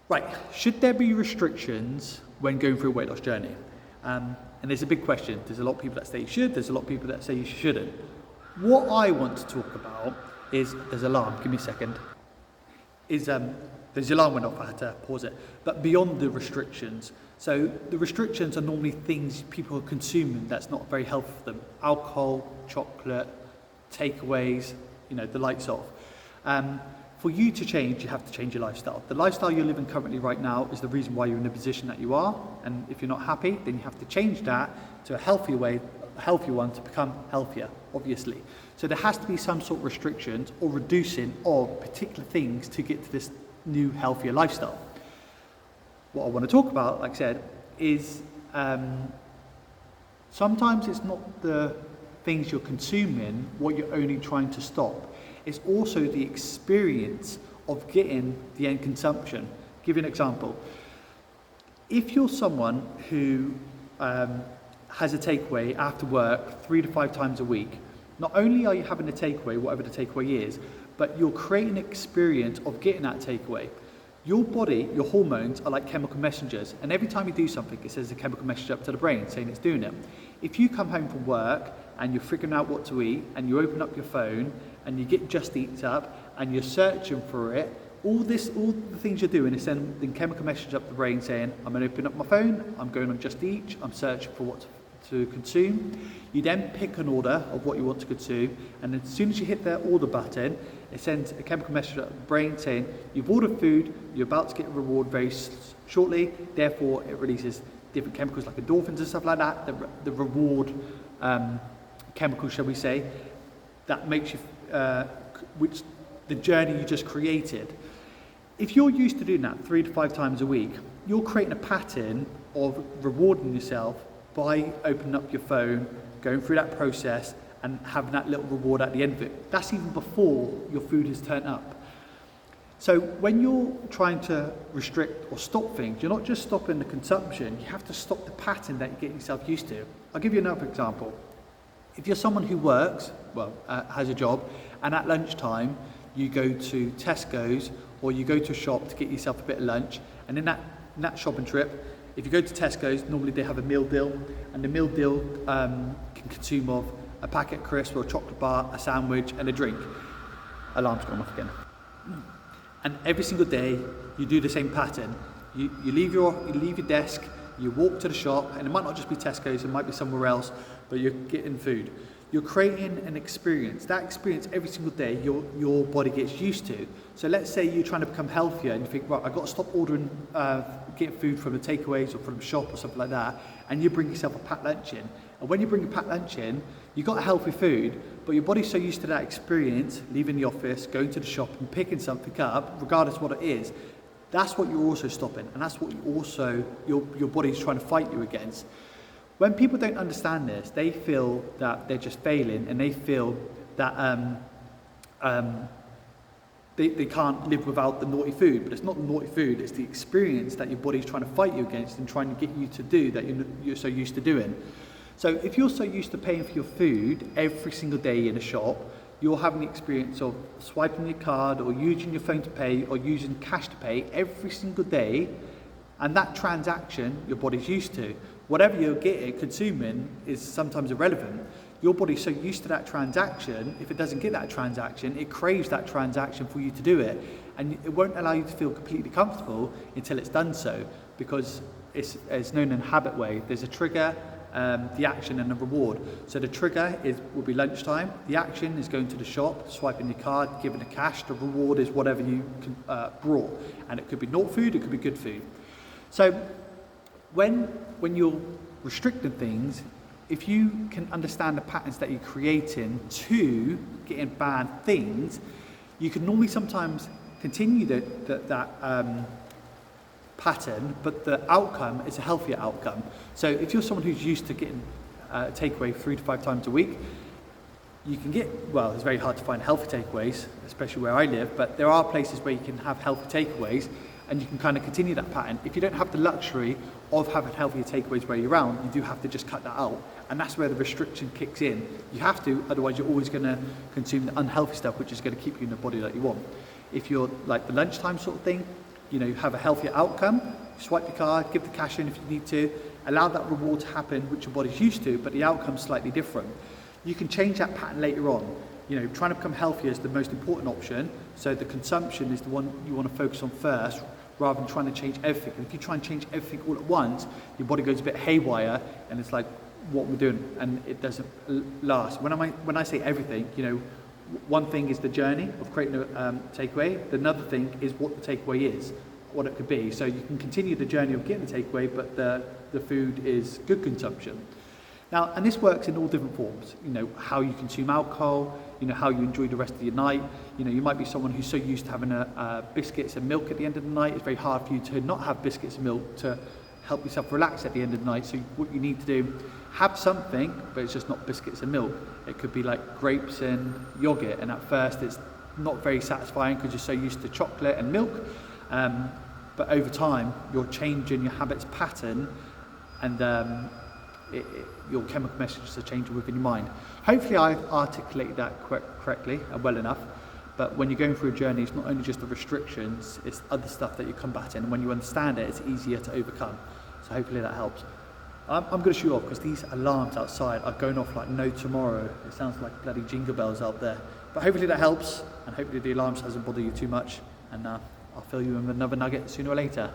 Right, should there be restrictions when going through a weight loss journey? And there's a big question. There's a lot of people that say you should, there's a lot of people that say you shouldn't. What I want to talk about is, there's an alarm, give me a second, there's the alarm went off, I had to pause it, but beyond the restrictions. So the restrictions are normally things people are consuming that's not very healthy for them. Alcohol, chocolate, takeaways, the lights off. For you to change, you have to change your lifestyle. The lifestyle you're living currently right now is the reason why you're in the position that you are. And if you're not happy, then you have to change that to a healthier way, a healthier one to become healthier, obviously. So there has to be some sort of restrictions or reducing of particular things to get to this new, healthier lifestyle. What I want to talk about, like I said, is sometimes it's not the things you're consuming, what you're only trying to stop. It's also the experience of getting the end consumption. I'll give you an example. If you're someone who has a takeaway after work 3 to 5 times a week, not only are you having a takeaway, whatever the takeaway is, but you're creating an experience of getting that takeaway. Your body, your hormones are like chemical messengers, and every time you do something, it sends a chemical message up to the brain saying it's doing it. If you come home from work and you're figuring out what to eat, and you open up your phone and you get Just Eat up and you're searching for it, all the things you're doing is sending chemical message up the brain saying, I'm going to open up my phone, I'm going on Just Eat, I'm searching for what to consume. You then pick an order of what you want to consume, and as soon as you hit the order button, it sends a chemical message up the brain saying, you've ordered food, you're about to get a reward very shortly, therefore it releases different chemicals like endorphins and stuff like that, the reward chemical, shall we say, that makes you, which the journey you just created. If you're used to doing that 3 to 5 times a week, you're creating a pattern of rewarding yourself by opening up your phone, going through that process and having that little reward at the end of it. That's even before your food has turned up. So when you're trying to restrict or stop things, you're not just stopping the consumption, you have to stop the pattern that you're getting yourself used to. I'll give you another example. If you're someone who works, has a job, and at lunchtime you go to Tesco's or you go to a shop to get yourself a bit of lunch, and in that shopping trip, if you go to Tesco's, normally they have a meal deal, and the meal deal can consume of a packet of crisps or a chocolate bar, a sandwich and a drink. Alarm's gone off again. And every single day you do the same pattern. You leave your desk, you walk to the shop, and it might not just be Tesco's, it might be somewhere else, but you're getting food. You're creating an experience. That experience every single day your body gets used to. So let's say you're trying to become healthier and you think, right, I've got to stop ordering, getting food from the takeaways or from the shop or something like that, and you bring yourself a packed lunch in. And when you bring a packed lunch in, you've got a healthy food, but your body's so used to that experience, leaving the office, going to the shop and picking something up, regardless what it is, that's what you're also stopping, and that's what your body's trying to fight you against. When people don't understand this, they feel that they're just failing, and they feel that they can't live without the naughty food. But it's not the naughty food, it's the experience that your body's trying to fight you against and trying to get you to do that you're so used to doing. So if you're so used to paying for your food every single day in a shop, you're having the experience of swiping your card or using your phone to pay or using cash to pay every single day, and that transaction your body's used to. Whatever you're consuming is sometimes irrelevant. Your body's so used to that transaction, if it doesn't get that transaction, it craves that transaction for you to do it. And it won't allow you to feel completely comfortable until it's done so, because it's known in a habit way. There's a trigger, the action and the reward. So the trigger will be lunchtime. The action is going to the shop, swiping your card, giving the cash. The reward is whatever you brought. And it could be not food, it could be good food. So when you're restricting things, if you can understand the patterns that you're creating to getting bad things, you can normally sometimes continue that pattern, but the outcome is a healthier outcome. So if you're someone who's used to getting takeaway 3 to 5 times a week, you can it's very hard to find healthy takeaways, especially where I live, but there are places where you can have healthy takeaways and you can kind of continue that pattern. If you don't have the luxury of having healthier takeaways where you're around, you do have to just cut that out. And that's where the restriction kicks in. You have to, otherwise you're always going to consume the unhealthy stuff, which is going to keep you in the body that you want. If you're like the lunchtime sort of thing, have a healthier outcome. Swipe your card, give the cash in if you need to, allow that reward to happen, which your body's used to, but the outcome's slightly different. You can change that pattern later on. Trying to become healthier is the most important option, so the consumption is the one you want to focus on first, rather than trying to change everything. And if you try and change everything all at once, your body goes a bit haywire, and it's like, what we're doing, and it doesn't last. When I say everything, one thing is the journey of creating a takeaway. Another thing is what the takeaway is, what it could be. So you can continue the journey of getting the takeaway, but the food is good consumption. Now, and this works in all different forms. How you consume alcohol, how you enjoy the rest of your night. You might be someone who's so used to having biscuits and milk at the end of the night. It's very hard for you to not have biscuits and milk to help yourself relax at the end of the night. So what you need to do, have something, but it's just not biscuits and milk. It could be like grapes and yogurt, and at first it's not very satisfying because you're so used to chocolate and milk. But over time, you're changing your habits pattern, and your chemical messages are changing within your mind. Hopefully I've articulated that correctly and well enough. But when you're going through a journey, it's not only just the restrictions, it's other stuff that you're combating. And when you understand it, it's easier to overcome. So hopefully that helps. I'm going to shoot off because these alarms outside are going off like no tomorrow. It sounds like bloody jingle bells out there. But hopefully that helps, and hopefully the alarms hasn't bothered you too much. And I'll fill you in with another nugget sooner or later.